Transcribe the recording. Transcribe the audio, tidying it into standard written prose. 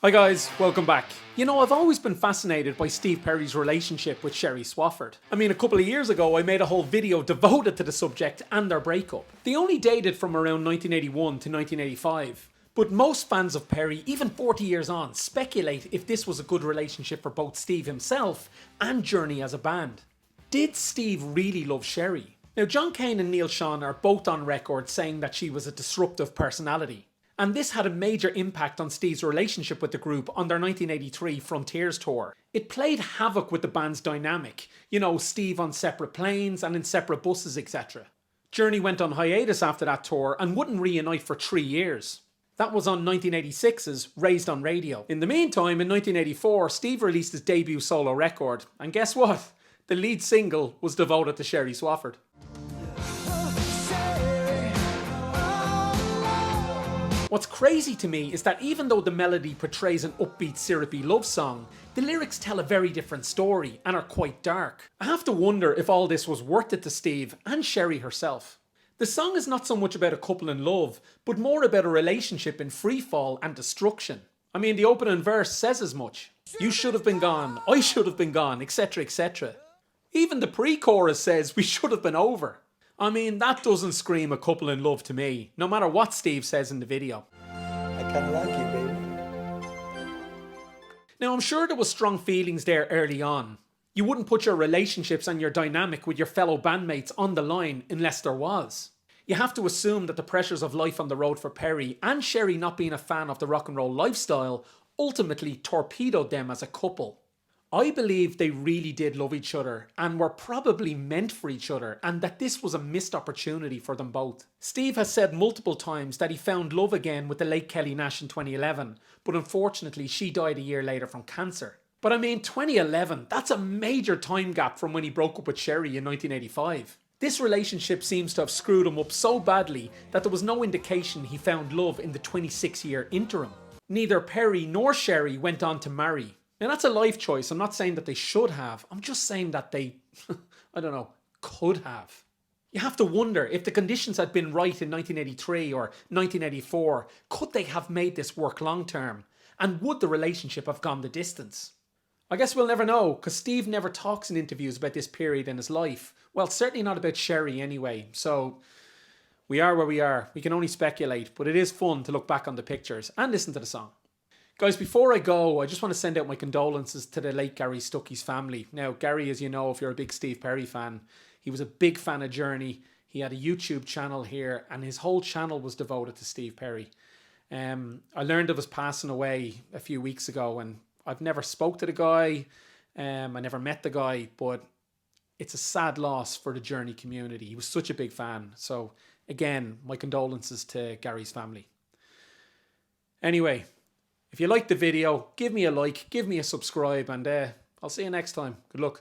Hi guys, welcome back. You know, I've always been fascinated by Steve Perry's relationship with Sherrie Swafford. I mean, a couple of years ago I made a whole video devoted to the subject and their breakup. They only dated from around 1981 to 1985. But most fans of Perry, even 40 years on, speculate if this was a good relationship for both Steve himself and Journey as a band. Did Steve really love Sherrie? Now, John Cain and Neil Sean are both on record saying that she was a disruptive personality. And this had a major impact on Steve's relationship with the group on their 1983 Frontiers tour. It played havoc with the band's dynamic, you know, Steve on separate planes and in separate buses, etc. Journey went on hiatus after that tour and wouldn't reunite for 3 years. That was on 1986's Raised on Radio. In the meantime, in 1984, Steve released his debut solo record, and guess what? The lead single was devoted to Sherrie Swafford. What's crazy to me is that even though the melody portrays an upbeat, syrupy love song, the lyrics tell a very different story and are quite dark. I have to wonder if all this was worth it to Steve and Sherrie herself. The song is not so much about a couple in love, but more about a relationship in freefall and destruction. I mean, the opening verse says as much. You should have been gone, I should have been gone, etc, etc. Even the pre-chorus says we should have been over. I mean, that doesn't scream a couple in love to me, no matter what Steve says in the video. I kinda like you, baby. Now, I'm sure there was strong feelings there early on. You wouldn't put your relationships and your dynamic with your fellow bandmates on the line unless there was. You have to assume that the pressures of life on the road for Perry and Sherrie not being a fan of the rock and roll lifestyle ultimately torpedoed them as a couple. I believe they really did love each other and were probably meant for each other, and that this was a missed opportunity for them both. Steve has said multiple times that he found love again with the late Kelly Nash in 2011, but unfortunately she died a year later from cancer. But I mean, 2011, that's a major time gap from when he broke up with Sherrie in 1985. This relationship seems to have screwed him up so badly that there was no indication he found love in the 26-year interim. Neither Perry nor Sherrie went on to marry. Now that's a life choice. I'm not saying that they should have. I'm just saying that they, I don't know, could have. You have to wonder if the conditions had been right in 1983 or 1984, could they have made this work long term? And would the relationship have gone the distance? I guess we'll never know, because Steve never talks in interviews about this period in his life. Well, certainly not about Sherrie anyway. So we are where we are. We can only speculate, but it is fun to look back on the pictures and listen to the song. Guys, before I go, I just want to send out my condolences to the late Gary Stuckey's family. Now, Gary, as you know, if you're a big Steve Perry fan, he was a big fan of Journey. He had a YouTube channel here, and his whole channel was devoted to Steve Perry. I learned of his passing away a few weeks ago, and I've never spoke to the guy. I never met the guy, but it's a sad loss for the Journey community. He was such a big fan. So, again, my condolences to Gary's family. Anyway, if you liked the video, give me a like, give me a subscribe, and I'll see you next time. Good luck.